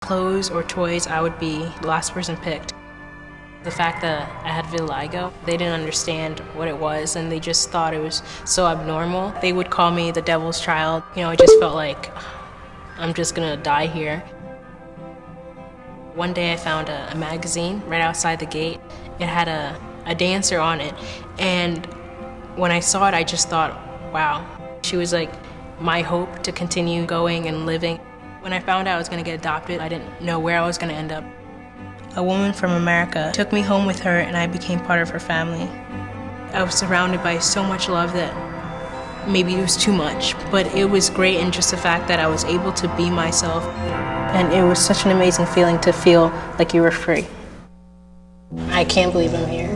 clothes or toys, I would be the last person picked. The fact that I had vitiligo, they didn't understand what it was, and they just thought it was so abnormal. They would call me the devil's child. You know, I just felt like I'm just gonna die here. One day I found a magazine right outside the gate. It had a dancer on it, and when I saw it, I just thought, wow. She was like my hope to continue going and living. When I found out I was gonna get adopted, I didn't know where I was gonna end up. A woman from America took me home with her, and I became part of her family. I was surrounded by so much love that maybe it was too much, but it was great in just the fact that I was able to be myself. And it was such an amazing feeling to feel like you were free. I can't believe I'm here.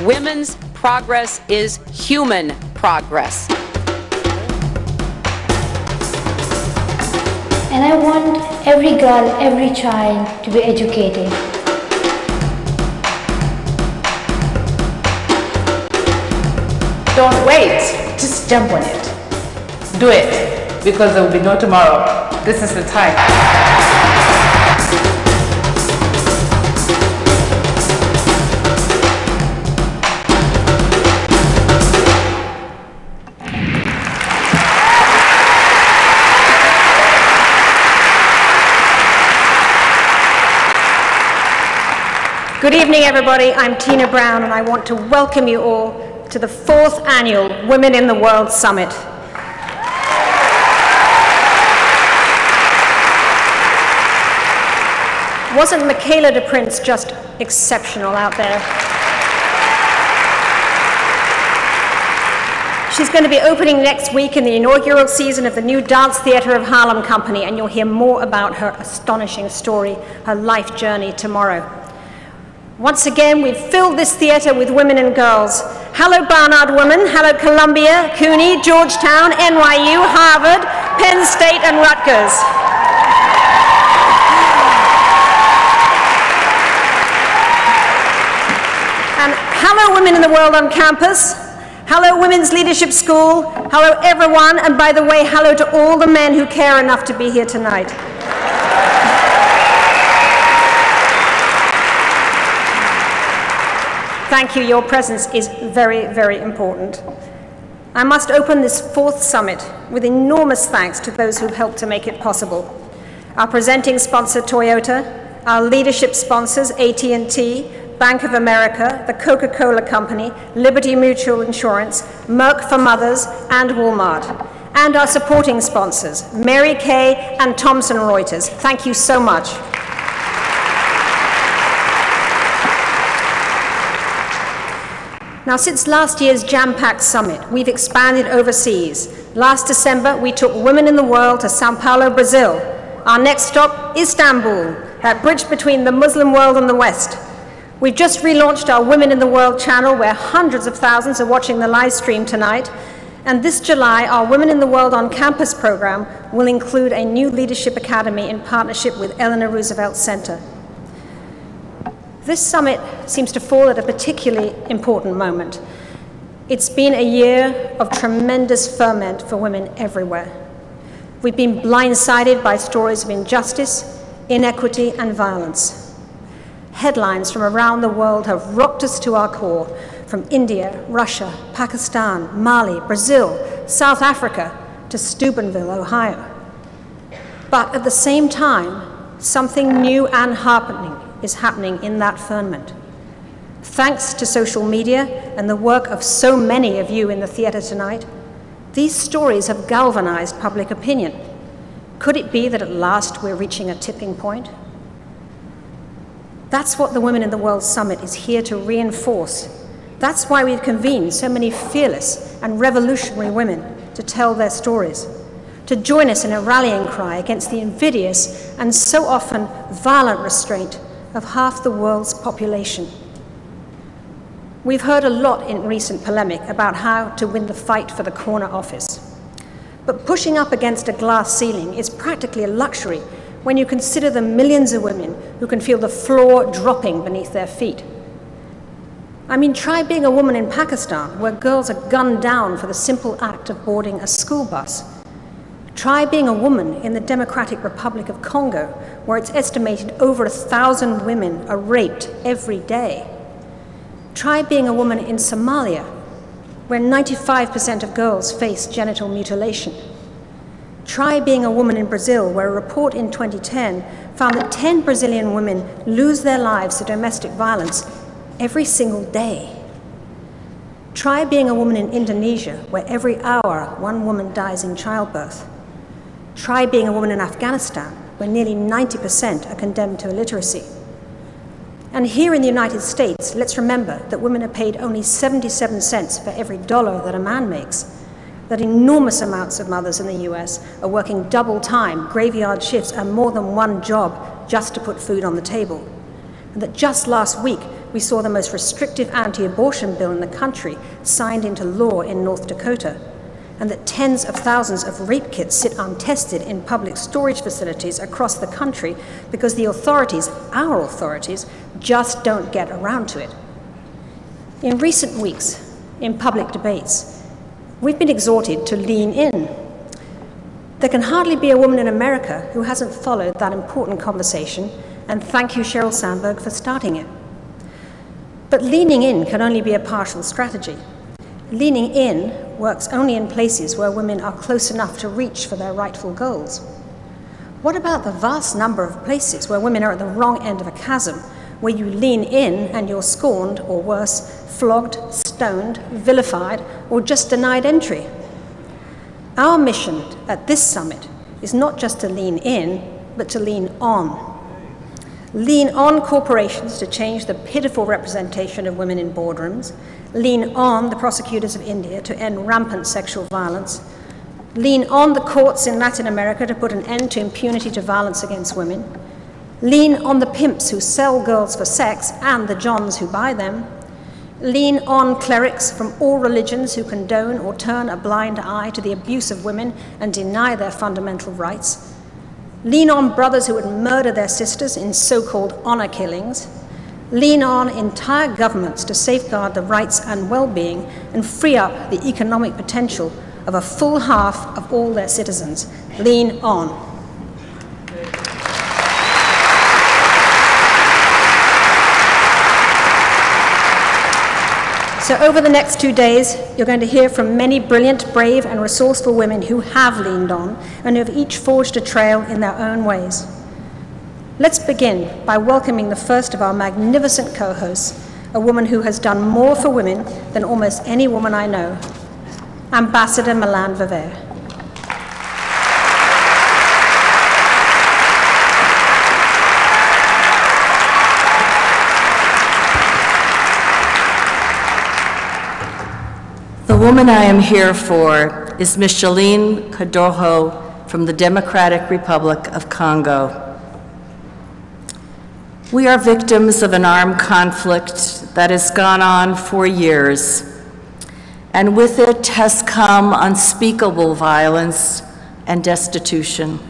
Women's progress is human progress. And I want every girl, every child to be educated. Don't wait, just jump on it. Do it, because there will be no tomorrow. This is the time. Good evening, everybody. I'm Tina Brown, and I want to welcome you all to the 4th Annual Women in the World Summit. Wasn't Michaela de Prince just exceptional out there? She's going to be opening next week in the inaugural season of the new Dance Theatre of Harlem Company, and you'll hear more about her astonishing story, her life journey tomorrow. Once again, we've filled this theatre with women and girls. Hello, Barnard Women. Hello, Columbia, CUNY, Georgetown, NYU, Harvard, Penn State, and Rutgers. And hello, women in the world on campus. Hello, Women's Leadership School. Hello, everyone. And by the way, hello to all the men who care enough to be here tonight. Thank you. Your presence is very, very important. I must open this fourth summit with enormous thanks to those who've helped to make it possible. Our presenting sponsor, Toyota, our leadership sponsors, AT&T, Bank of America, the Coca-Cola Company, Liberty Mutual Insurance, Merck for Mothers, and Walmart. And our supporting sponsors, Mary Kay and Thomson Reuters. Thank you so much. Now, since last year's jam-packed summit, we've expanded overseas. Last December, we took Women in the World to Sao Paulo, Brazil. Our next stop, Istanbul, that bridge between the Muslim world and the West. We've just relaunched our Women in the World channel, where hundreds of thousands are watching the live stream tonight. And this July, our Women in the World on Campus program will include a new leadership academy in partnership with Eleanor Roosevelt Center. This summit seems to fall at a particularly important moment. It's been a year of tremendous ferment for women everywhere. We've been blindsided by stories of injustice, inequity, and violence. Headlines from around the world have rocked us to our core, from India, Russia, Pakistan, Mali, Brazil, South Africa, to Steubenville, Ohio. But at the same time, something new and heartening is happening in that ferment. Thanks to social media and the work of so many of you in the theatre tonight, these stories have galvanized public opinion. Could it be that at last we're reaching a tipping point? That's what the Women in the World Summit is here to reinforce. That's why we've convened so many fearless and revolutionary women to tell their stories, to join us in a rallying cry against the invidious and so often violent restraint of half the world's population. We've heard a lot in recent polemic about how to win the fight for the corner office. But pushing up against a glass ceiling is practically a luxury when you consider the millions of women who can feel the floor dropping beneath their feet. I mean, try being a woman in Pakistan, where girls are gunned down for the simple act of boarding a school bus. Try being a woman in the Democratic Republic of Congo, where it's estimated over 1,000 women are raped every day. Try being a woman in Somalia, where 95% of girls face genital mutilation. Try being a woman in Brazil, where a report in 2010 found that 10 Brazilian women lose their lives to domestic violence every single day. Try being a woman in Indonesia, where every hour one woman dies in childbirth. Try being a woman in Afghanistan, where nearly 90% are condemned to illiteracy. And here in the United States, let's remember that women are paid only 77 cents for every dollar that a man makes, that enormous amounts of mothers in the US are working double time, graveyard shifts, and more than one job just to put food on the table. And that just last week, we saw the most restrictive anti-abortion bill in the country signed into law in North Dakota, and that tens of thousands of rape kits sit untested in public storage facilities across the country because the authorities, our authorities, just don't get around to it. In recent weeks, in public debates, we've been exhorted to lean in. There can hardly be a woman in America who hasn't followed that important conversation, and thank you, Sheryl Sandberg, for starting it. But leaning in can only be a partial strategy. Leaning in works only in places where women are close enough to reach for their rightful goals. What about the vast number of places where women are at the wrong end of a chasm, where you lean in and you're scorned, or worse, flogged, stoned, vilified, or just denied entry? Our mission at this summit is not just to lean in, but to lean on. Lean on corporations to change the pitiful representation of women in boardrooms. Lean on the prosecutors of India to end rampant sexual violence. Lean on the courts in Latin America to put an end to impunity to violence against women. Lean on the pimps who sell girls for sex and the Johns who buy them. Lean on clerics from all religions who condone or turn a blind eye to the abuse of women and deny their fundamental rights. Lean on brothers who would murder their sisters in so-called honor killings. Lean on entire governments to safeguard the rights and well-being and free up the economic potential of a full half of all their citizens. Lean on. So over the next 2 days, you're going to hear from many brilliant, brave, and resourceful women who have leaned on and who have each forged a trail in their own ways. Let's begin by welcoming the first of our magnificent co-hosts, a woman who has done more for women than almost any woman I know, Ambassador Milan Vever. The woman I am here for is Micheline Kadoho from the Democratic Republic of Congo. We are victims of an armed conflict that has gone on for years, and with it has come unspeakable violence and destitution.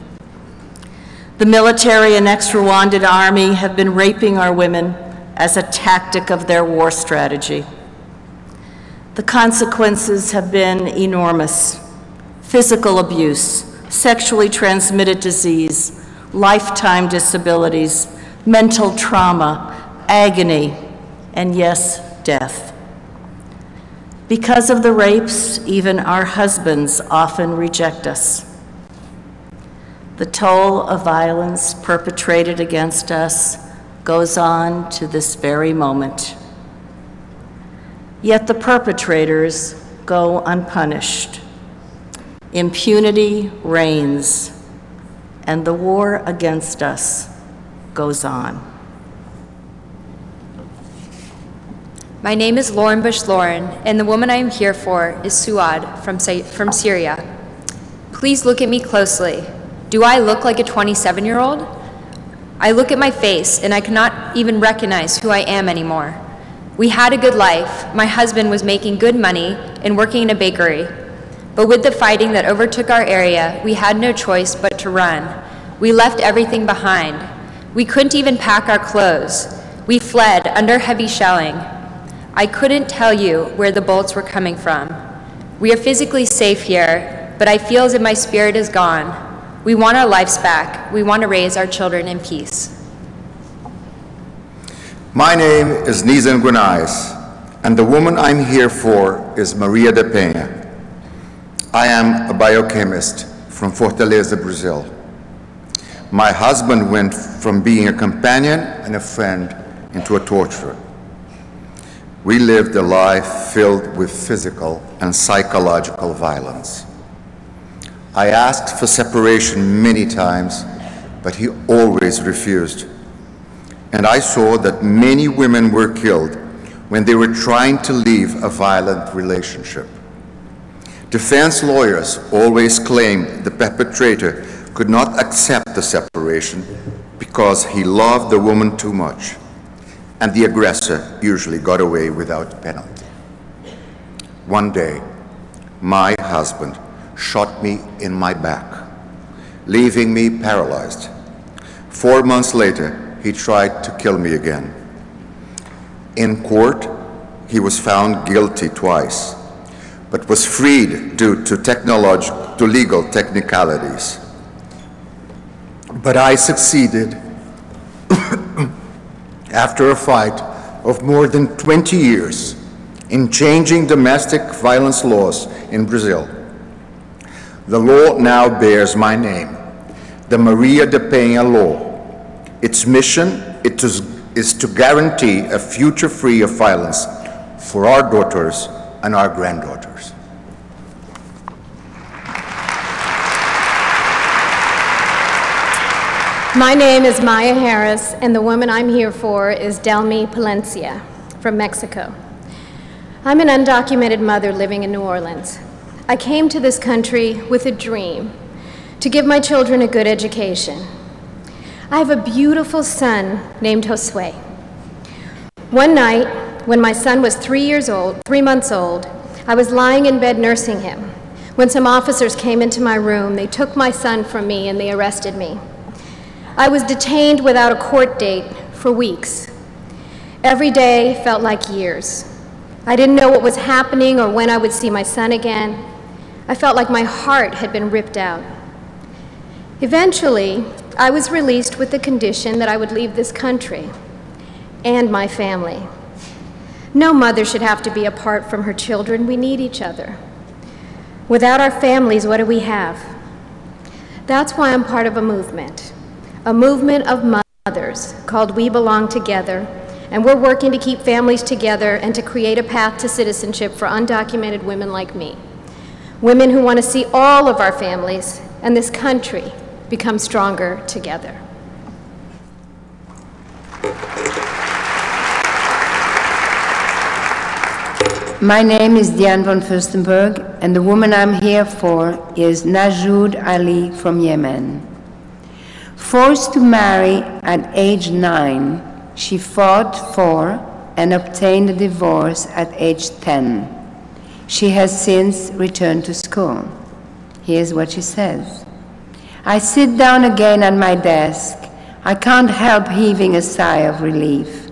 The military and ex-Rwandan army have been raping our women as a tactic of their war strategy. The consequences have been enormous: physical abuse, sexually transmitted disease, lifetime disabilities, mental trauma, agony, and yes, death. Because of the rapes, even our husbands often reject us. The toll of violence perpetrated against us goes on to this very moment. Yet the perpetrators go unpunished. Impunity reigns, and the war against us goes on. My name is Lauren Bush-Lauren, and the woman I am here for is Suad from Syria. Please look at me closely. Do I look like a 27-year-old? I look at my face, and I cannot even recognize who I am anymore. We had a good life. My husband was making good money and working in a bakery. But with the fighting that overtook our area, we had no choice but to run. We left everything behind. We couldn't even pack our clothes. We fled under heavy shelling. I couldn't tell you where the bullets were coming from. We are physically safe here, but I feel as if my spirit is gone. We want our lives back. We want to raise our children in peace. My name is Nizam Gunais, and the woman I'm here for is Maria de Penha. I am a biochemist from Fortaleza, Brazil. My husband went from being a companion and a friend into a torturer. We lived a life filled with physical and psychological violence. I asked for separation many times, but he always refused. And I saw that many women were killed when they were trying to leave a violent relationship. Defense lawyers always claimed the perpetrator could not accept the separation because he loved the woman too much, and the aggressor usually got away without penalty. One day, my husband shot me in my back, leaving me paralyzed. 4 months later, he tried to kill me again. In court, he was found guilty twice, but was freed due to legal technicalities. But I succeeded after a fight of more than 20 years in changing domestic violence laws in Brazil. The law now bears my name, the Maria de Penha Law. Its mission is to guarantee a future free of violence for our daughters and our granddaughters. My name is Maya Harris, and the woman I'm here for is Delmi Palencia from Mexico. I'm an undocumented mother living in New Orleans. I came to this country with a dream, to give my children a good education. I have a beautiful son named Josue. One night, when my son was 3 months old, I was lying in bed nursing him. When some officers came into my room, they took my son from me and they arrested me. I was detained without a court date for weeks. Every day felt like years. I didn't know what was happening or when I would see my son again. I felt like my heart had been ripped out. Eventually, I was released with the condition that I would leave this country and my family. No mother should have to be apart from her children. We need each other. Without our families, what do we have? That's why I'm part of a movement of mothers called We Belong Together, and we're working to keep families together and to create a path to citizenship for undocumented women like me. Women who want to see all of our families and this country become stronger together. My name is Diane von Furstenberg, and the woman I'm here for is Najoud Ali from Yemen. Forced to marry at age 9, she fought for and obtained a divorce at age 10. She has since returned to school. Here's what she says. I sit down again at my desk. I can't help heaving a sigh of relief.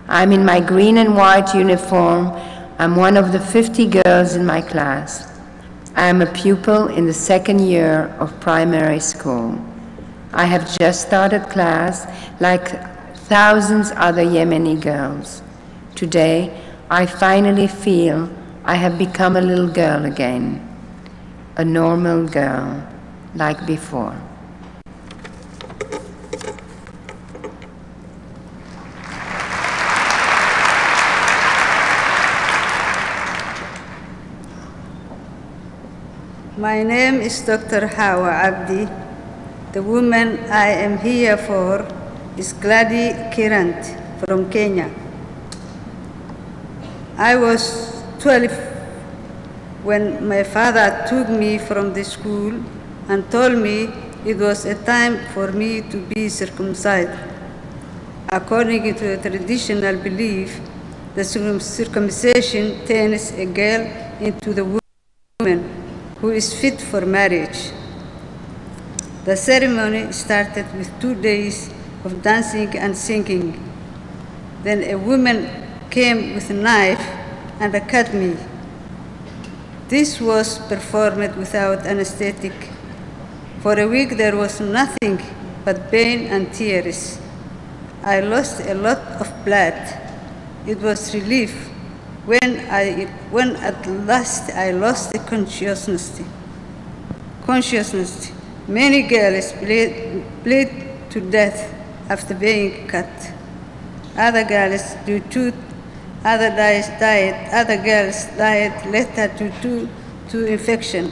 I'm in my green and white uniform. I'm one of the 50 girls in my class. I am a pupil in the second year of primary school. I have just started class like thousands other Yemeni girls. Today, I finally feel I have become a little girl again, a normal girl like before. My name is Dr. Hawa Abdi. The woman I am here for is Gladys Kirant from Kenya. I was 12 when my father took me from the school and told me it was a time for me to be circumcised. According to a traditional belief, the circumcision turns a girl into the woman who is fit for marriage. The ceremony started with 2 days of dancing and singing. Then a woman came with a knife and cut me. This was performed without anesthetic. For a week there was nothing but pain and tears. I lost a lot of blood. It was relief when at last I lost the consciousness. Many girls bled to death after being cut. Other girls due to other girls died later due to infection.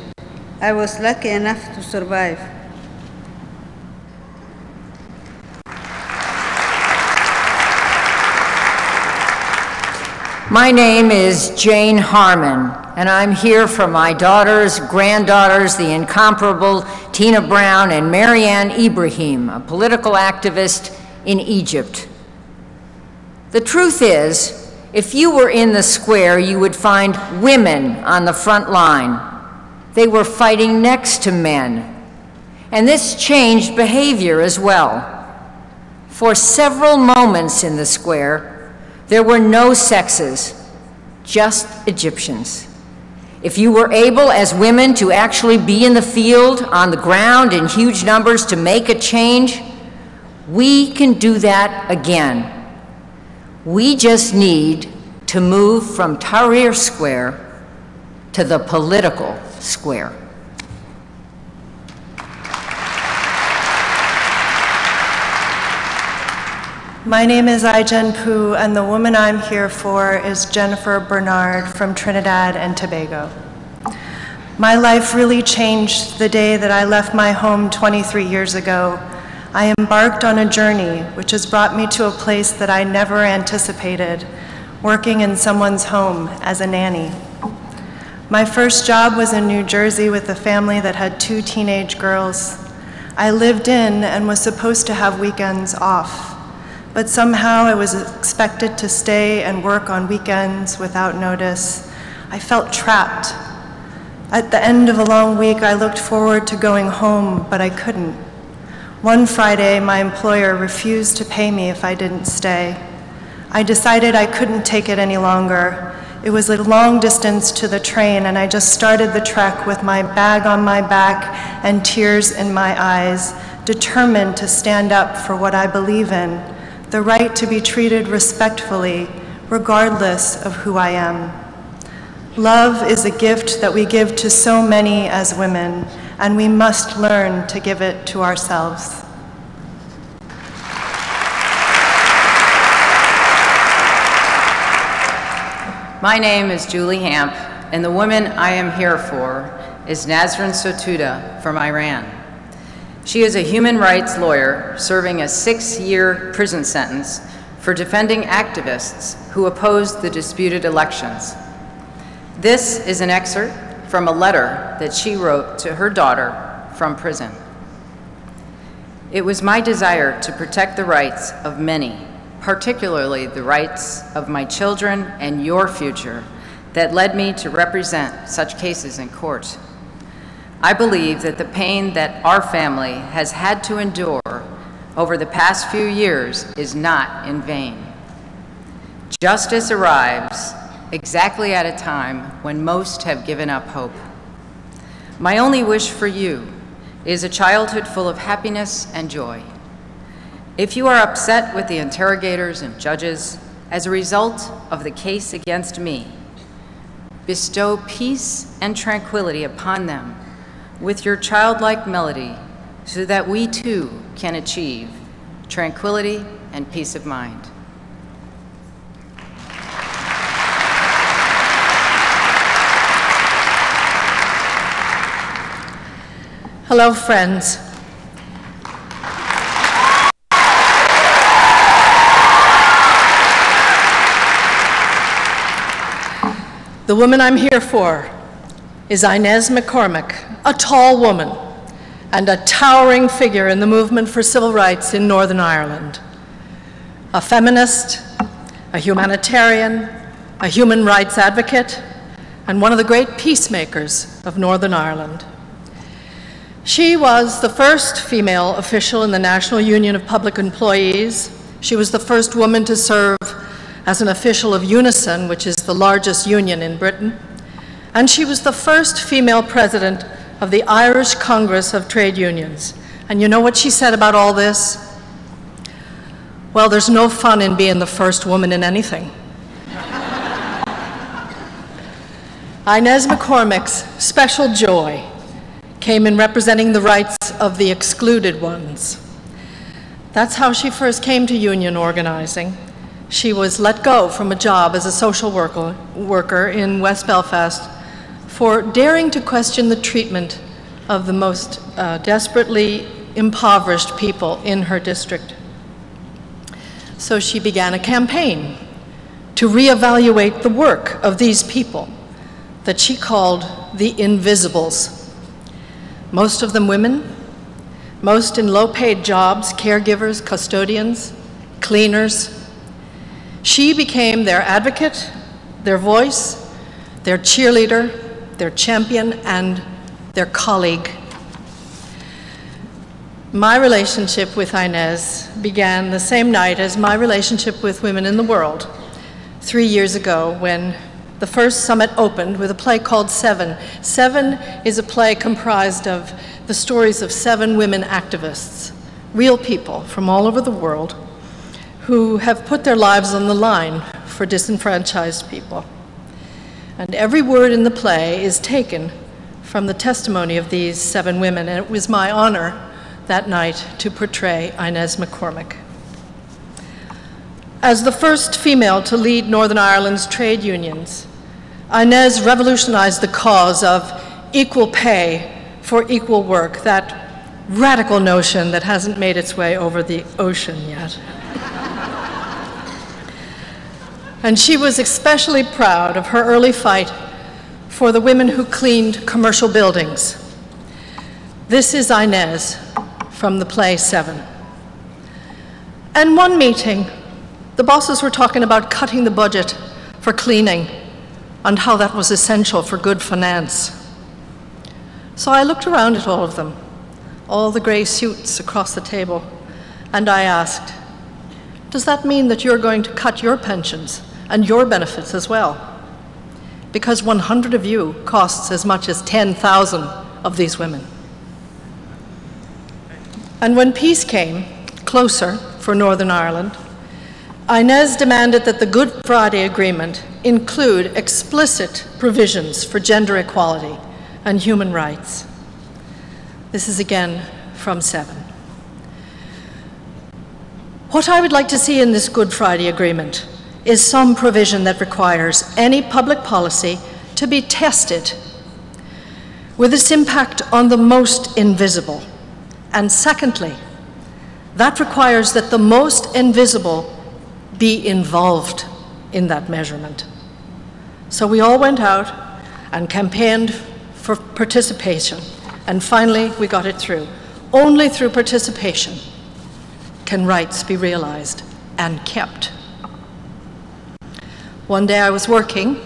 I was lucky enough to survive. My name is Jane Harmon, and I'm here for my daughters, granddaughters, the incomparable Tina Brown and Marianne Ibrahim, a political activist in Egypt. The truth is, if you were in the square, you would find women on the front line. They were fighting next to men. And this changed behavior as well. For several moments in the square, there were no sexes, just Egyptians. If you were able as women to actually be in the field, on the ground in huge numbers to make a change, we can do that again. We just need to move from Tahrir Square to the political square. My name is Aijen Poo, and the woman I'm here for is Jennifer Bernard from Trinidad and Tobago. My life really changed the day that I left my home 23 years ago. I embarked on a journey which has brought me to a place that I never anticipated, working in someone's home as a nanny. My first job was in New Jersey with a family that had 2 teenage girls. I lived in and was supposed to have weekends off, but somehow I was expected to stay and work on weekends without notice. I felt trapped. At the end of a long week, I looked forward to going home, but I couldn't. One Friday, my employer refused to pay me if I didn't stay. I decided I couldn't take it any longer. It was a long distance to the train, and I just started the trek with my bag on my back and tears in my eyes, determined to stand up for what I believe in, the right to be treated respectfully, regardless of who I am. Love is a gift that we give to so many as women, and we must learn to give it to ourselves. My name is Julie Hamp, and the woman I am here for is Nazrin Sotuda from Iran. She is a human rights lawyer serving a 6-year prison sentence for defending activists who opposed the disputed elections. This is an excerpt from a letter that she wrote to her daughter from prison. It was my desire to protect the rights of many, particularly the rights of my children and your future, that led me to represent such cases in court. I believe that the pain that our family has had to endure over the past few years is not in vain. Justice arrives exactly at a time when most have given up hope. My only wish for you is a childhood full of happiness and joy. If you are upset with the interrogators and judges as a result of the case against me, bestow peace and tranquility upon them with your childlike melody so that we too can achieve tranquility and peace of mind. Hello, friends. The woman I'm here for is Inez McCormick, a tall woman and a towering figure in the movement for civil rights in Northern Ireland. A feminist, a humanitarian, a human rights advocate, and one of the great peacemakers of Northern Ireland. She was the first female official in the National Union of Public Employees. She was the first woman to serve as an official of Unison, which is the largest union in Britain. And she was the first female president of the Irish Congress of Trade Unions. And you know what she said about all this? Well, there's no fun in being the first woman in anything. Inez McCormick's special joy came in representing the rights of the excluded ones. That's how she first came to union organizing. She was let go from a job as a social worker in West Belfast for daring to question the treatment of the most desperately impoverished people in her district. So she began a campaign to reevaluate the work of these people that she called the invisibles. Most of them women, most in low-paid jobs, caregivers, custodians, cleaners. She became their advocate, their voice, their cheerleader, their champion, and their colleague. My relationship with Inez began the same night as my relationship with women in the world, 3 years ago when the first summit opened with a play called Seven. Seven is a play comprised of the stories of 7 women activists, real people from all over the world who have put their lives on the line for disenfranchised people. And every word in the play is taken from the testimony of these 7 women, and it was my honor that night to portray Inez McCormick. As the first female to lead Northern Ireland's trade unions, Inez revolutionized the cause of equal pay for equal work that radical notion that hasn't made its way over the ocean yet. And she was especially proud of her early fight for the women who cleaned commercial buildings. This is Inez from the play Seven. And one meeting, the bosses were talking about cutting the budget for cleaning and how that was essential for good finance. So I looked around at all of them, all the gray suits across the table, and I asked, does that mean that you're going to cut your pensions and your benefits as well? Because 100 of you costs as much as 10,000 of these women. And when peace came closer for Northern Ireland, Inez demanded that the Good Friday Agreement include explicit provisions for gender equality and human rights. This is again from Seven. What I would like to see in this Good Friday Agreement is some provision that requires any public policy to be tested with its impact on the most invisible. And secondly, that requires that the most invisible be involved in that measurement. So we all went out and campaigned for participation, and finally we got it through. Only through participation can rights be realized and kept. One day I was working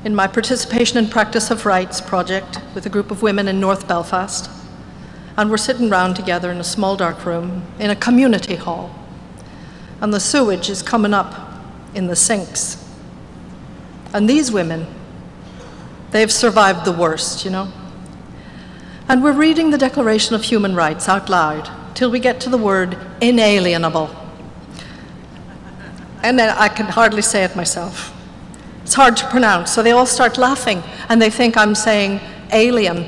in my Participation and Practice of Rights project with a group of women in North Belfast, and we're sitting round together in a small dark room in a community hall, and the sewage is coming up in the sinks. And these women, they've survived the worst, you know. And we're reading the Declaration of Human Rights out loud till we get to the word inalienable. And then I can hardly say it myself. It's hard to pronounce, so they all start laughing, and they think I'm saying alien,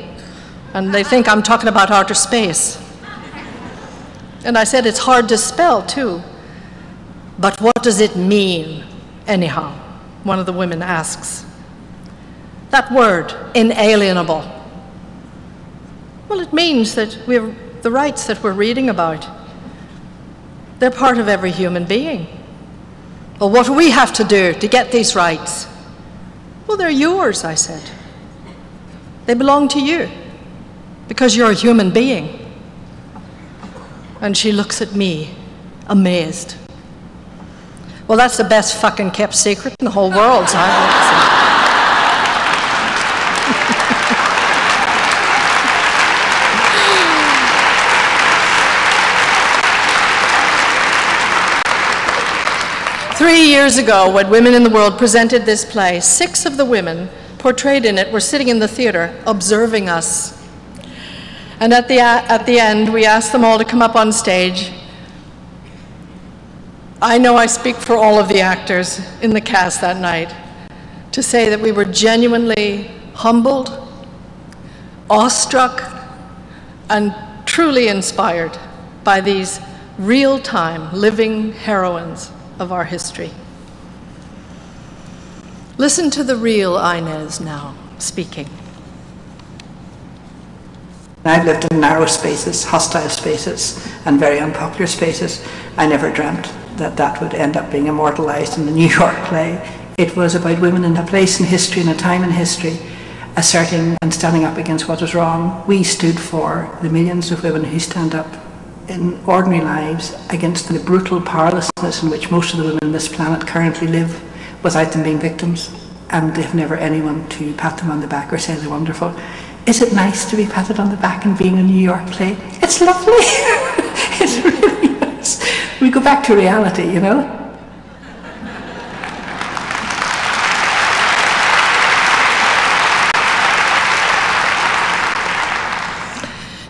and they think I'm talking about outer space. And I said it's hard to spell, too. But what does it mean, anyhow? One of the women asks. That word, inalienable. Well, it means that the rights that we're reading about, they're part of every human being. Well, what do we have to do to get these rights? Well, they're yours, I said. They belong to you because you're a human being. And she looks at me, amazed. Well, that's the best fucking kept secret in the whole world, so I'd like to say. 3 years ago, when Women in the World presented this play, 6 of the women portrayed in it were sitting in the theater observing us. And at the end, we asked them all to come up on stage. I know I speak for all of the actors in the cast that night to say that we were genuinely humbled, awestruck, and truly inspired by these real-time living heroines of our history. Listen to the real Inez now speaking. I've lived in narrow spaces, hostile spaces, and very unpopular spaces. I never dreamt that that would end up being immortalized in the New York play. It was about women in a place in history, in a time in history, asserting and standing up against what was wrong. We stood for the millions of women who stand up in ordinary lives against the brutal powerlessness in which most of the women on this planet currently live without them being victims, and they have never anyone to pat them on the back or say they're wonderful. Is it nice to be patted on the back and being a New York play? It's lovely. It really is. We go back to reality, you know.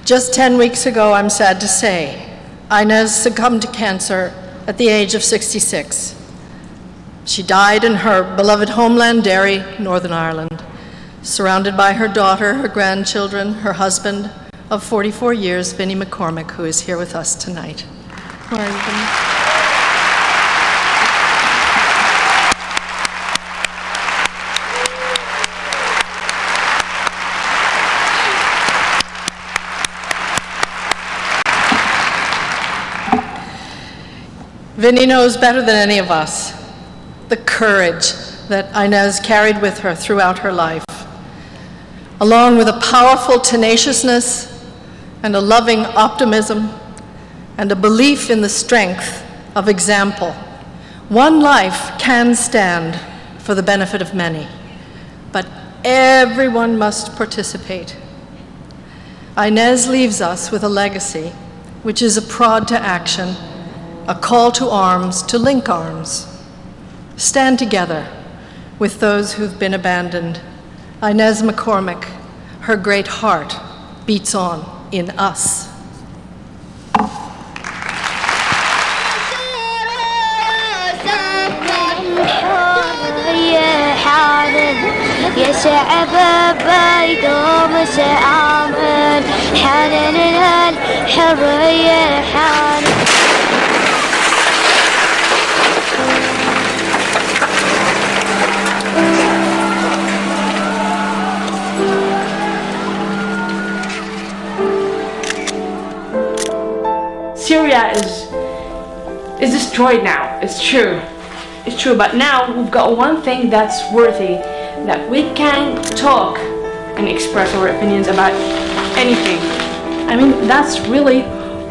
Just 10 weeks ago, I'm sad to say, Inez succumbed to cancer at the age of 66. She died in her beloved homeland, Derry, Northern Ireland, surrounded by her daughter, her grandchildren, her husband of 44 years, Vinnie McCormick, who is here with us tonight. Where are you, Vinnie? Vinnie knows better than any of us the courage that Inez carried with her throughout her life, along with a powerful tenaciousness and a loving optimism and a belief in the strength of example. One life can stand for the benefit of many, but everyone must participate. Inez leaves us with a legacy, which is a prod to action, a call to arms, to link arms. Stand together with those who've been abandoned. Inez McCormick, her great heart beats on in us. يا شعب بيدوم سآمن حنن الحرية حنن Syria is destroyed now. It's true. It's true, but now we've got one thing that's worthy, that we can talk and express our opinions about anything. I mean, that's really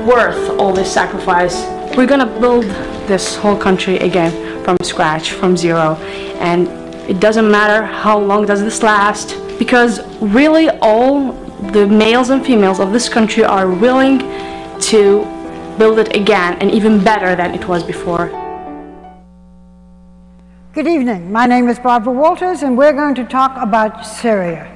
worth all this sacrifice. We're gonna build this whole country again from scratch, from zero, and it doesn't matter how long does this last, because really all the males and females of this country are willing to build it again and even better than it was before. Good evening. My name is Barbara Walters, and we're going to talk about Syria.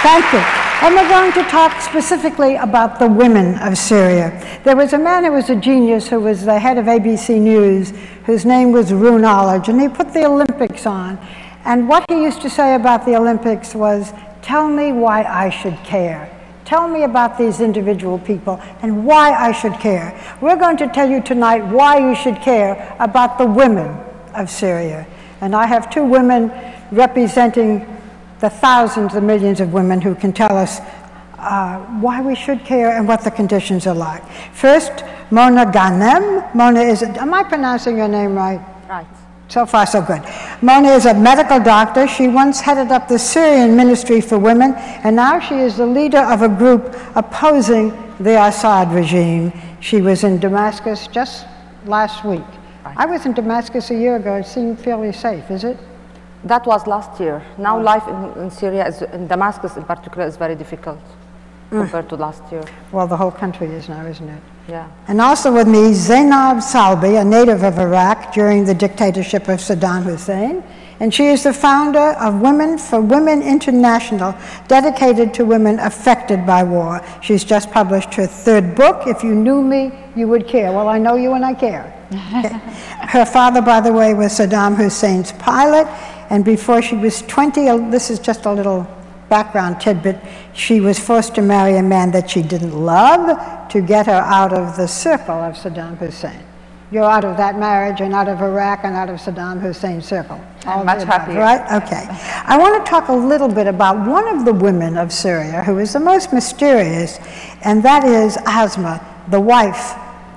Thank you. And we're going to talk specifically about the women of Syria. There was a man who was a genius who was the head of ABC News, whose name was Rune Knowledge, and he put the Olympics on. And what he used to say about the Olympics was, tell me why I should care. Tell me about these individual people and why I should care. We're going to tell you tonight why you should care about the women of Syria. And I have two women representing the thousands of millions of women who can tell us why we should care and what the conditions are like. First, Mouna Ghanem. Mouna is, am I pronouncing your name right? Right. So far, so good. Mouna is a medical doctor. She once headed up the Syrian Ministry for Women, and now she is the leader of a group opposing the Assad regime. She was in Damascus just last week. Right. I was in Damascus a year ago. It seemed fairly safe, is it? That was last year. Now life in Syria, in Damascus in particular, is very difficult compared to last year. Well, the whole country is now, isn't it? Yeah. And also with me, Zainab Salbi, a native of Iraq during the dictatorship of Saddam Hussein. And she is the founder of Women for Women International, dedicated to women affected by war. She's just published her third book, If You Knew Me, You Would Care. Well, I know you and I care. Her father, by the way, was Saddam Hussein's pilot. And before she was 20, this is just a little background tidbit, she was forced to marry a man that she didn't love to get her out of the circle of Saddam Hussein. You're out of that marriage and out of Iraq and out of Saddam Hussein's circle. I'm much happier. Right? Okay. I want to talk a little bit about one of the women of Syria who is the most mysterious, and that is Asma, the wife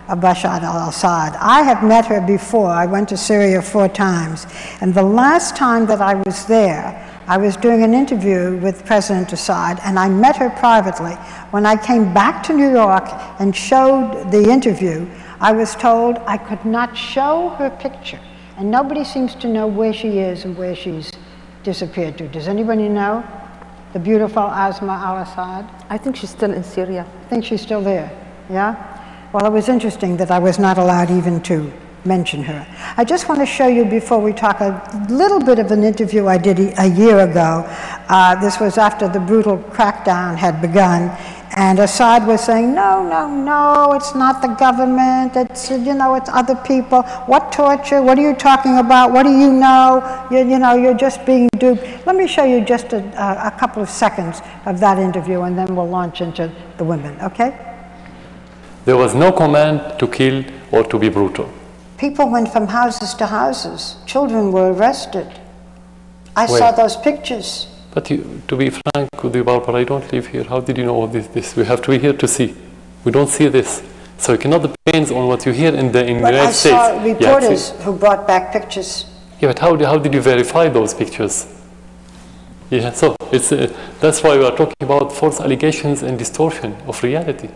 of Bashar al-Assad. I have met her before. I went to Syria 4 times, and the last time that I was there, I was doing an interview with President Assad, and I met her privately. When I came back to New York and showed the interview, I was told I could not show her picture, and nobody seems to know where she is and where she's disappeared to. Does anybody know? The beautiful Asma al-Assad? I think she's still in Syria. I think she's still there, yeah? Well, it was interesting that I was not allowed even to mention her. I just want to show you, before we talk, a little bit of an interview I did a year ago. This was after the brutal crackdown had begun, and Assad was saying, no, no, no, it's not the government, it's, you know, it's other people. What torture? What are you talking about? What do you know? You know, you're just being duped. Let me show you just a couple of seconds of that interview, and then we'll launch into the women, okay? There was no command to kill or to be brutal. People went from houses to houses. Children were arrested. I saw those pictures. But to be frank with you, Barbara, I don't live here. How did you know all this? We have to be here to see. We don't see this. So it cannot depend on what you hear in the United States. I saw reporters who brought back pictures. Yeah, but how did you verify those pictures? Yeah, so it's that's why we are talking about false allegations and distortion of reality.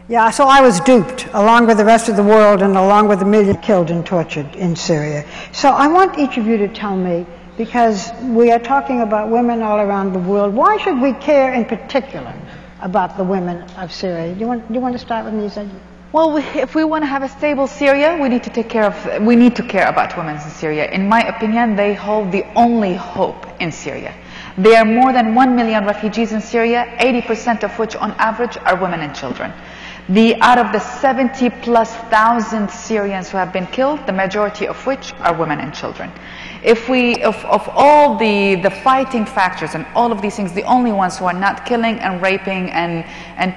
Yeah, so I was duped, along with the rest of the world and along with the million killed and tortured in Syria. So I want each of you to tell me, because we are talking about women all around the world, why should we care in particular about the women of Syria? Do you want to start with me, Zaid? Well, if we want to have a stable Syria, we need to care about women in Syria. In my opinion, they hold the only hope in Syria. There are more than 1 million refugees in Syria, 80% of which on average are women and children. Out of the 70,000+ Syrians who have been killed, the majority of which are women and children. Of all the fighting factors and all of these things, the only ones who are not killing and raping and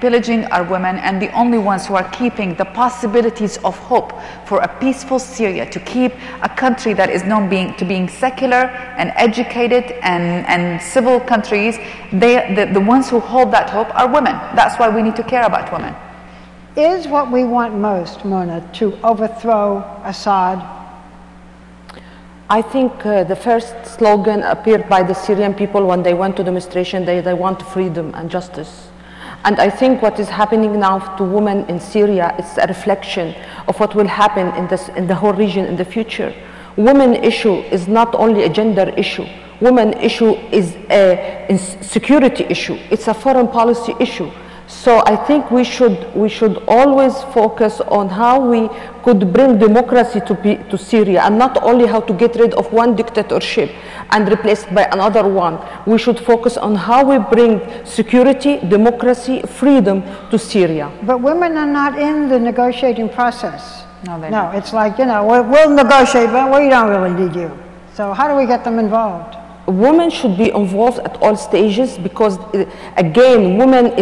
pillaging are women, and the only ones who are keeping the possibilities of hope for a peaceful Syria, to keep a country that is known to being secular and educated and civil countries, the ones who hold that hope are women. That's why we need to care about women. Is what we want most, Mouna, to overthrow Assad? I think the first slogan appeared by the Syrian people when they went to demonstration, they want freedom and justice. And I think what is happening now to women in Syria is a reflection of what will happen in the whole region in the future. Women issue is not only a gender issue. Women issue is a security issue. It's a foreign policy issue. So I think we should always focus on how we could bring democracy to Syria, and not only how to get rid of one dictatorship and replace it by another one. We should focus on how we bring security, democracy, freedom to Syria. But women are not in the negotiating process. No, they're not. not. It's like, we'll negotiate, but we don't really need you. So how do we get them involved? Women should be involved at all stages, because again, women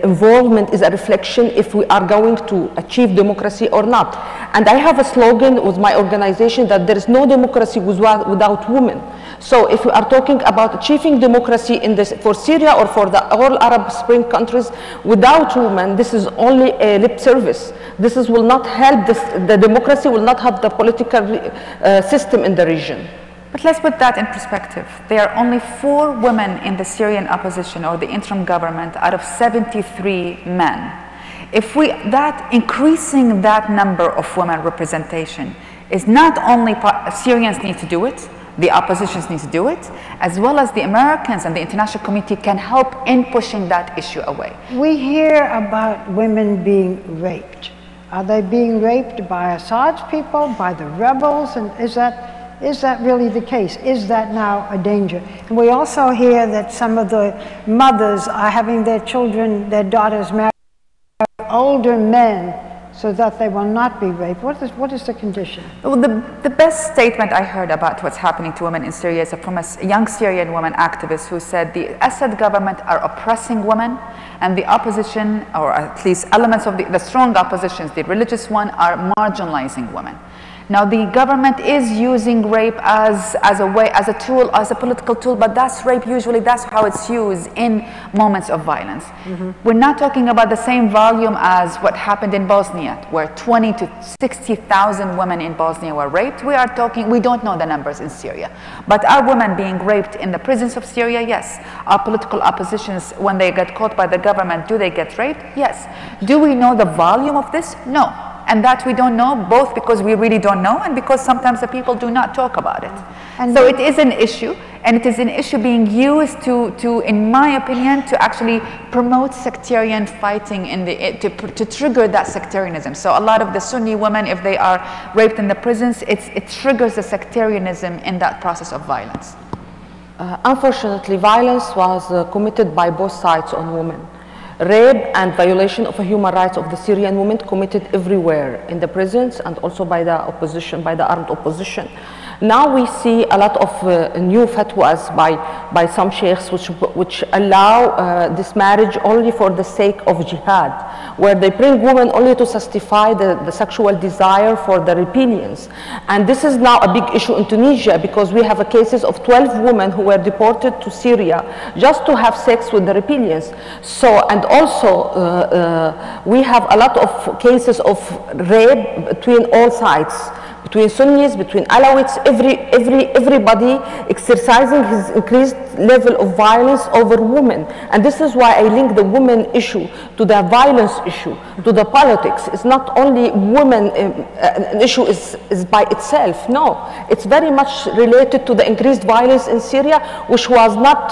involvement is a reflection if we are going to achieve democracy or not. And I have a slogan with my organization that there is no democracy without women. So if we are talking about achieving democracy for Syria or for all Arab Spring countries without women, this is only a lip service. This will not help, the democracy will not have the political system in the region. But let's put that in perspective. There are only 4 women in the Syrian opposition or the interim government out of 73 men. Increasing that number of women representation is not only Syrians need to do it, the oppositions need to do it, as well as the Americans and the international community can help in pushing that issue away. We hear about women being raped. Are they being raped by Assad's people, by the rebels, and is that really the case? Is that now a danger? And we also hear that some of the mothers are having their children, their daughters marry older men so that they will not be raped. What is the condition? Well, the best statement I heard about what's happening to women in Syria is from a young Syrian woman activist who said the Assad government are oppressing women, and the opposition, or at least elements of the strong oppositions, the religious one, are marginalizing women. Now, the government is using rape as a tool, as a political tool, but that's rape usually, that's how it's used in moments of violence. We're not talking about the same volume as what happened in Bosnia, where 20 to 60,000 women in Bosnia were raped. We don't know the numbers in Syria. But are women being raped in the prisons of Syria? Yes. Are political oppositions, when they get caught by the government, do they get raped? Yes. Do we know the volume of this? No. And that we don't know, both because we really don't know and because sometimes the people do not talk about it. And so it is an issue, and it is an issue being used to in my opinion, to actually promote sectarian fighting to trigger that sectarianism. So a lot of the Sunni women, if they are raped in the prisons, it triggers the sectarianism in that process of violence. Unfortunately, violence was committed by both sides on women. Rape and violation of the human rights of the Syrian women committed everywhere, in the prisons and also by the opposition, by the armed opposition. Now we see a lot of new fatwas by some sheikhs which allow this marriage only for the sake of jihad, where they bring women only to satisfy the sexual desire for their opinions. And this is now a big issue in Tunisia, because we have cases of 12 women who were deported to Syria just to have sex with their opinions. So, and also we have a lot of cases of rape between all sides, between Sunnis, between Alawites, everybody exercising his increased level of violence over women. And this is why I link the women issue to the violence issue, to the politics. It's not only women, an issue is by itself. No, it's very much related to the increased violence in Syria, which was not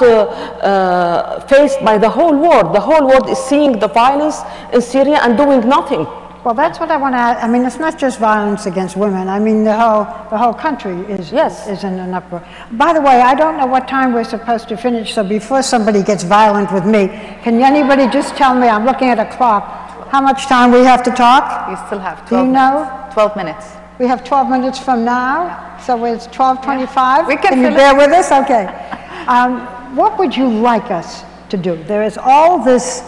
faced by the whole world. The whole world is seeing the violence in Syria and doing nothing. Well, that's what I want to add. I mean, it's not just violence against women. I mean, the whole country is in an uproar. By the way, I don't know what time we're supposed to finish, so before somebody gets violent with me, can anybody just tell me, I'm looking at a clock, how much time we have to talk? You still have 12 Do you know? 12 minutes. We have 12 minutes from now, so it's 12:25. Yeah. We can you bear with us? Okay. What would you like us to do? There is all this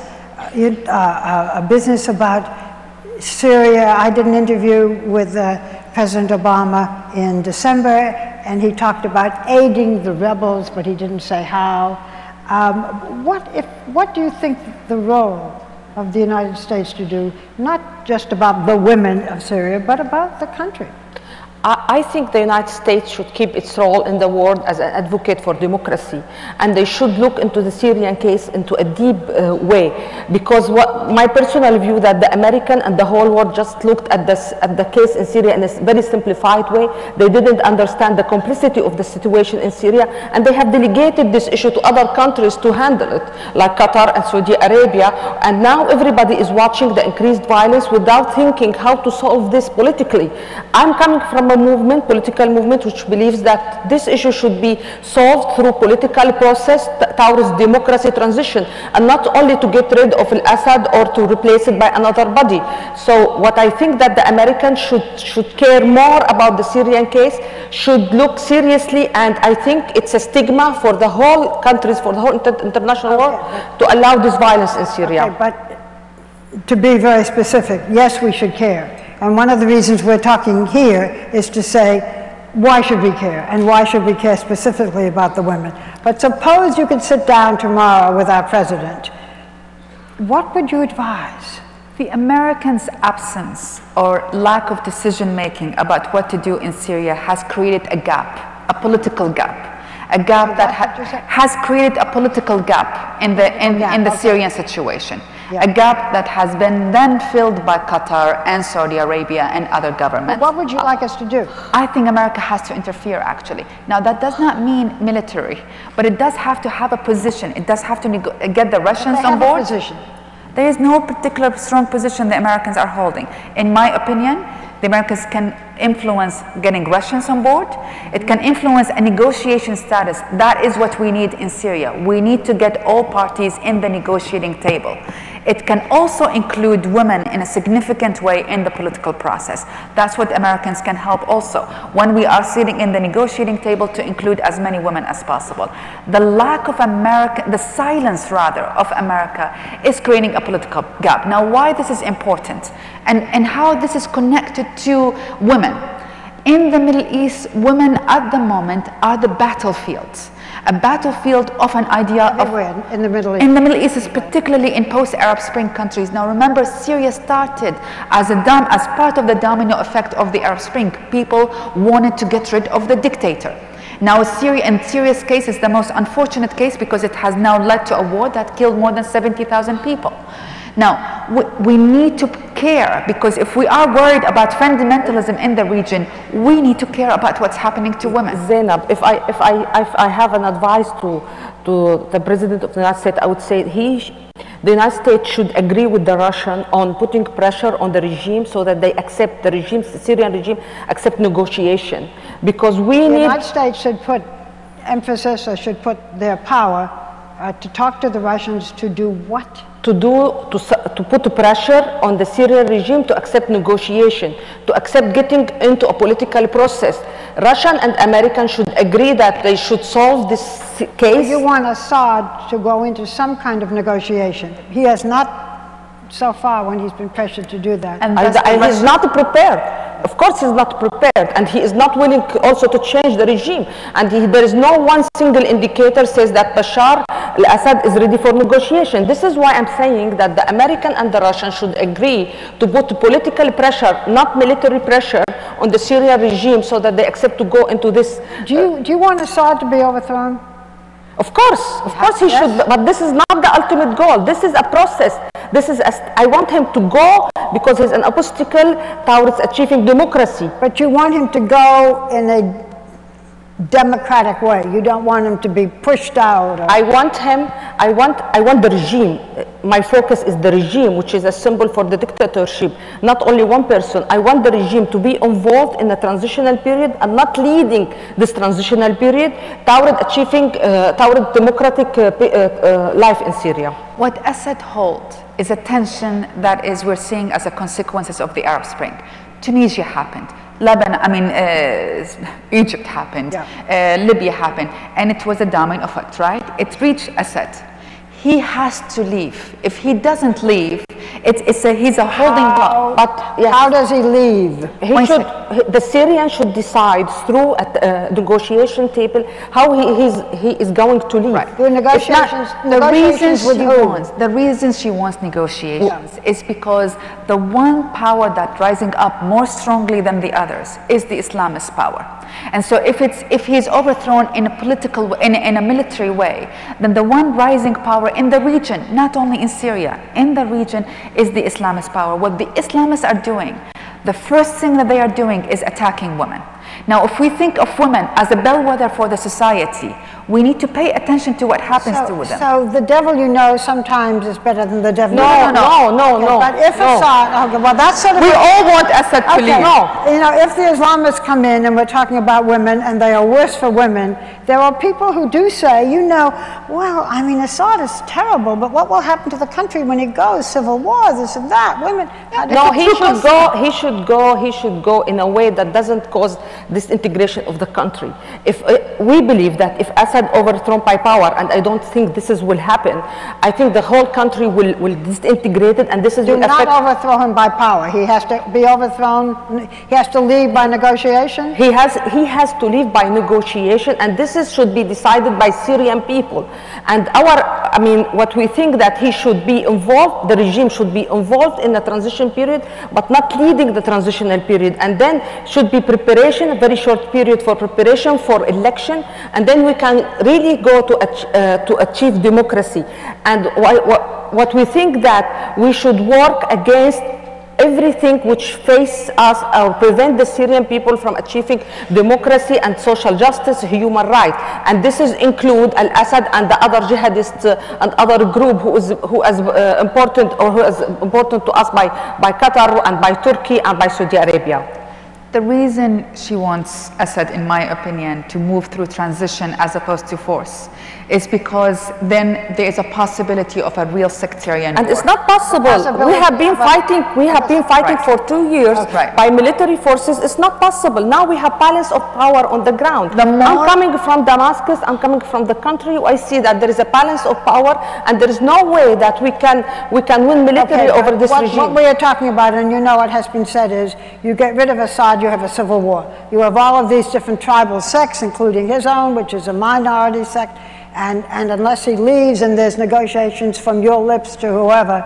business about Syria. I did an interview with President Obama in December, and he talked about aiding the rebels, but he didn't say how. What do you think the role of the United States to do, not just about the women of Syria, but about the country? I think the United States should keep its role in the world as an advocate for democracy, and they should look into the Syrian case into a deep way, because my personal view that the American and the whole world just looked at the case in Syria in a very simplified way. They didn't understand the complexity of the situation in Syria, and they have delegated this issue to other countries to handle it, like Qatar and Saudi Arabia, and now everybody is watching the increased violence without thinking how to solve this politically. I'm coming from a political movement, which believes that this issue should be solved through political process towards democracy transition, and not only to get rid of al-Assad or to replace it by another body. So what I think that the Americans should care more about the Syrian case, should look seriously, and I think it's a stigma for the whole countries, for the whole international world, to allow this violence in Syria. Okay, but to be very specific, yes, we should care. And one of the reasons we're talking here is to say, why should we care? And why should we care specifically about the women? But suppose you could sit down tomorrow with our president. What would you advise? The Americans' absence or lack of decision-making about what to do in Syria has created a gap, a political gap. A gap that has created a political gap in the Syrian situation. Yeah. A gap that has been then filled by Qatar and Saudi Arabia and other governments. But what would you like us to do? I think America has to interfere, actually. Now, that does not mean military, but it does have to have a position. It does have to get the Russians on board. A position. There is no particular strong position the Americans are holding. In my opinion, the Americans can influence getting Russians on board. It can influence a negotiation status. That is what we need in Syria. We need to get all parties in the negotiating table. It can also include women in a significant way in the political process. That's what Americans can help also. When we are sitting in the negotiating table, to include as many women as possible. The lack of the silence rather of America is creating a political gap. Now, why this is important and how this is connected to women. In the Middle East, women at the moment are the battlefields. A battlefield of an idea of in the Middle East. In the Middle East, is particularly in post-Arab Spring countries. Now remember, Syria started as part of the domino effect of the Arab Spring. People wanted to get rid of the dictator. Now Syria, in Syria's case, is the most unfortunate case because it has now led to a war that killed more than 70,000 people. Now, we need to care, because if we are worried about fundamentalism in the region, we need to care about what's happening to women. Zainab, if I have an advice to the President of the United States, I would say the United States should agree with the Russian on putting pressure on the regime so that they accept the Syrian regime, accept negotiation. Because the United States should put emphasis, or should put their power to talk to the Russians to do what? to put pressure on the Syrian regime to accept negotiation, to accept getting into a political process. Russian and American should agree that they should solve this case. You want Assad to go into some kind of negotiation. He has not so far when he's been pressured to do that. And he's not prepared. Of course he's not prepared, and he is not willing also to change the regime. And there is no one single indicator says that Bashar al-Assad is ready for negotiation. This is why I'm saying that the American and the Russian should agree to put political pressure, not military pressure, on the Syrian regime so that they accept to go into this. Do you want Assad to be overthrown? Of course he should, but this is not the ultimate goal. This is a process. I want him to go because he's an obstacle towards achieving democracy. But you want him to go in a democratic way. You don't want him to be pushed out. I want the regime. My focus is the regime, which is a symbol for the dictatorship, not only one person. I want the regime to be involved in the transitional period and not leading this transitional period toward achieving toward democratic life in Syria. What Assad holds is a tension that we're seeing as a consequences of the Arab Spring. Tunisia happened. Egypt happened, Libya happened, and it was a domino effect, right? It reached Assad. He has to leave. If he doesn't leave, he's a holding block. But yes. How does he leave? The Syrians should decide through a negotiation table how he is going to leave. Right. The reason she wants negotiations is because the one power that's rising up more strongly than the others is the Islamist power. And so if he's overthrown in a military way, then the one rising power in the region, not only in Syria, in the region, is the Islamist power. What the Islamists are doing, the first thing that they are doing is attacking women. Now, if we think of women as a bellwether for the society, we need to pay attention to what happens to them. So the devil you know sometimes is better than the devil no. But if Assad, well, that's sort of... We all want Assad to leave. You know, if the Islamists come in and we're talking about women and they are worse for women, there are people who do say, well, I mean, Assad is terrible, but what will happen to the country when he goes? Civil war, this and that, women... No, he should go in a way that doesn't cause disintegration of the country. If we believe that if Assad overthrown by power, and I don't think this will happen, I think the whole country will disintegrate it, and this is will affect... Do not overthrow him by power. He has to be overthrown. He has to leave by negotiation. He has to leave by negotiation, and this should be decided by Syrian people. And what we think that he should be involved, the regime should be involved in the transition period, but not leading the transitional period. And then should be preparation, a very short period for preparation for election, and then we can really go to achieve democracy. And what we think that we should work against everything which face us or prevent the Syrian people from achieving democracy and social justice, human rights. And this include al-Assad and the other jihadists and other group who is important to us by Qatar and by Turkey and by Saudi Arabia. The reason she wants Assad, in my opinion, to move through transition as opposed to force is because then there is a possibility of a real sectarian war. And it's not possible. We have been fighting. We have been fighting for 2 years by military forces. It's not possible. Now we have balance of power on the ground. I'm coming from Damascus. I'm coming from the country. I see that there is a balance of power, and there is no way that we can win military over this regime. What we are talking about, and what has been said, is you get rid of Assad, you have a civil war. You have all of these different tribal sects, including his own, which is a minority sect. And unless he leaves and there's negotiations from your lips to whoever,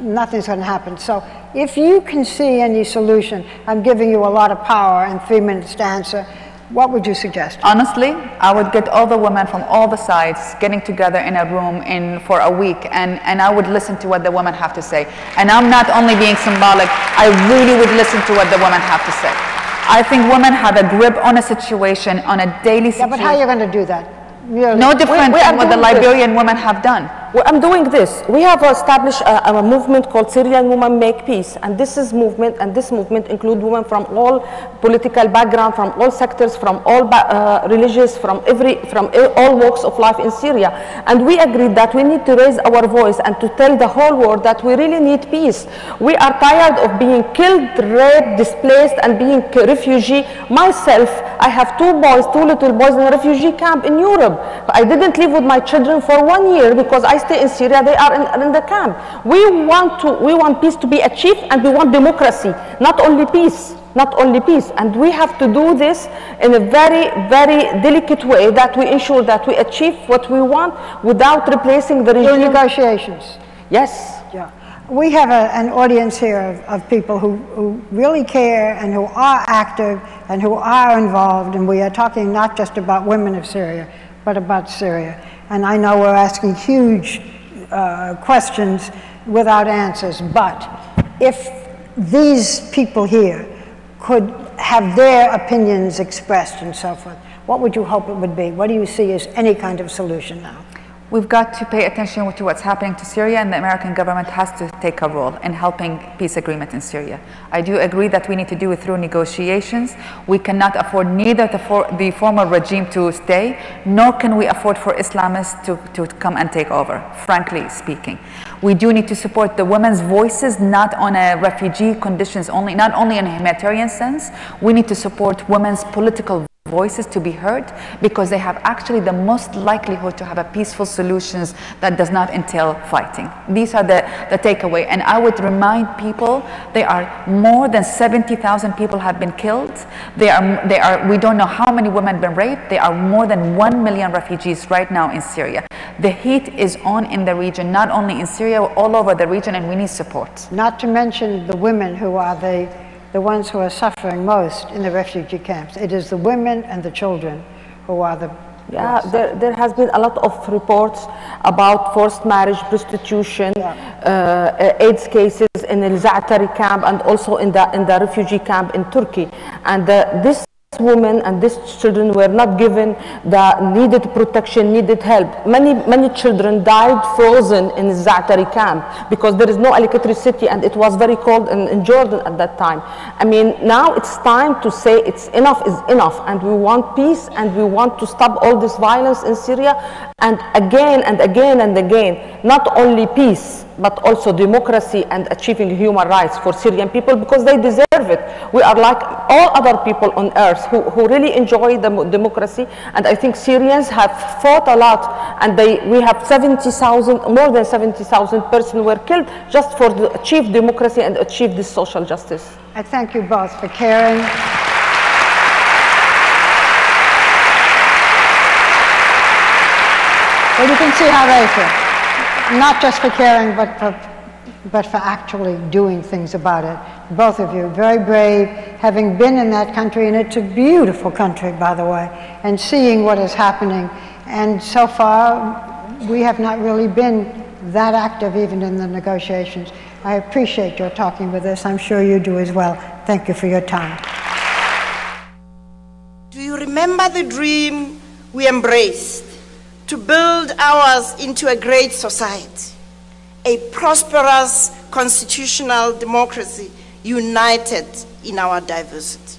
nothing's going to happen. So if you can see any solution, I'm giving you a lot of power and 3 minutes to answer, what would you suggest? Honestly, I would get all the women from all the sides getting together in a room for a week, and I would listen to what the women have to say. And I'm not only being symbolic, I really would listen to what the women have to say. I think women have a grip on a situation, on a daily situation. Yeah, but how are you going to do that? No different than what the Liberian women have done. I'm doing this. We have established a movement called Syrian Women Make Peace, and this movement includes women from all political background, from all sectors, from all religious, from all walks of life in Syria. And we agreed that we need to raise our voice and to tell the whole world that we really need peace. We are tired of being killed, raped, displaced, and being refugee. Myself, I have two little boys in a refugee camp in Europe. I didn't live with my children for 1 year because I stay in Syria, they are in the camp. We want peace to be achieved, and we want democracy, not only peace. And we have to do this in a very, very delicate way, that we ensure that we achieve what we want without replacing the regime. Through negotiations. Yes. Yeah. We have an audience here of people who really care and who are active and who are involved, and we are talking not just about women of Syria, but about Syria. And I know we're asking huge questions without answers, but if these people here could have their opinions expressed and so forth, what would you hope it would be? What do you see as any kind of solution now? We've got to pay attention to what's happening to Syria, and the American government has to take a role in helping peace agreement in Syria. I do agree that we need to do it through negotiations. We cannot afford neither the former regime to stay, nor can we afford for Islamists to come and take over, frankly speaking. We do need to support the women's voices, not on a refugee conditions only, not only in a humanitarian sense. We need to support women's political voices to be heard, because they have actually the most likelihood to have a peaceful solutions that does not entail fighting. These are the takeaway. And I would remind people, there are more than 70,000 people have been killed. We don't know how many women have been raped. There are more than 1 million refugees right now in Syria. The heat is on in the region, not only in Syria, all over the region, and we need support. Not to mention the women who are the ones who are suffering most in the refugee camps. It is the women and the children who are the... Yeah, there has been a lot of reports about forced marriage, prostitution, AIDS cases in the Zaatari camp, and also in the refugee camp in Turkey. And this women and these children were not given the needed protection, needed help. Many children died frozen in the Zaatari camp because there is no electricity, and it was very cold in Jordan at that time. I mean, now it's time to say enough is enough, and we want peace, and we want to stop all this violence in Syria. And again and again and again, not only peace, but also democracy and achieving human rights for Syrian people, because they deserve it. We are like all other people on earth who really enjoy the democracy, and I think Syrians have fought a lot, and we have more than 70,000 persons were killed just for to achieve democracy and achieve this social justice. I thank you both for caring. Well, you can see how they feel. Not just for caring, but for actually doing things about it. Both of you, very brave, having been in that country, and it's a beautiful country, by the way, and seeing what is happening. And so far, we have not really been that active even in the negotiations. I appreciate your talking with us. I'm sure you do as well. Thank you for your time. Do you remember the dream we embraced? To build ours into a great society, a prosperous constitutional democracy united in our diversity.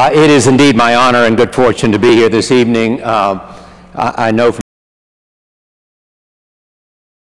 It is indeed my honor and good fortune to be here this evening. I know from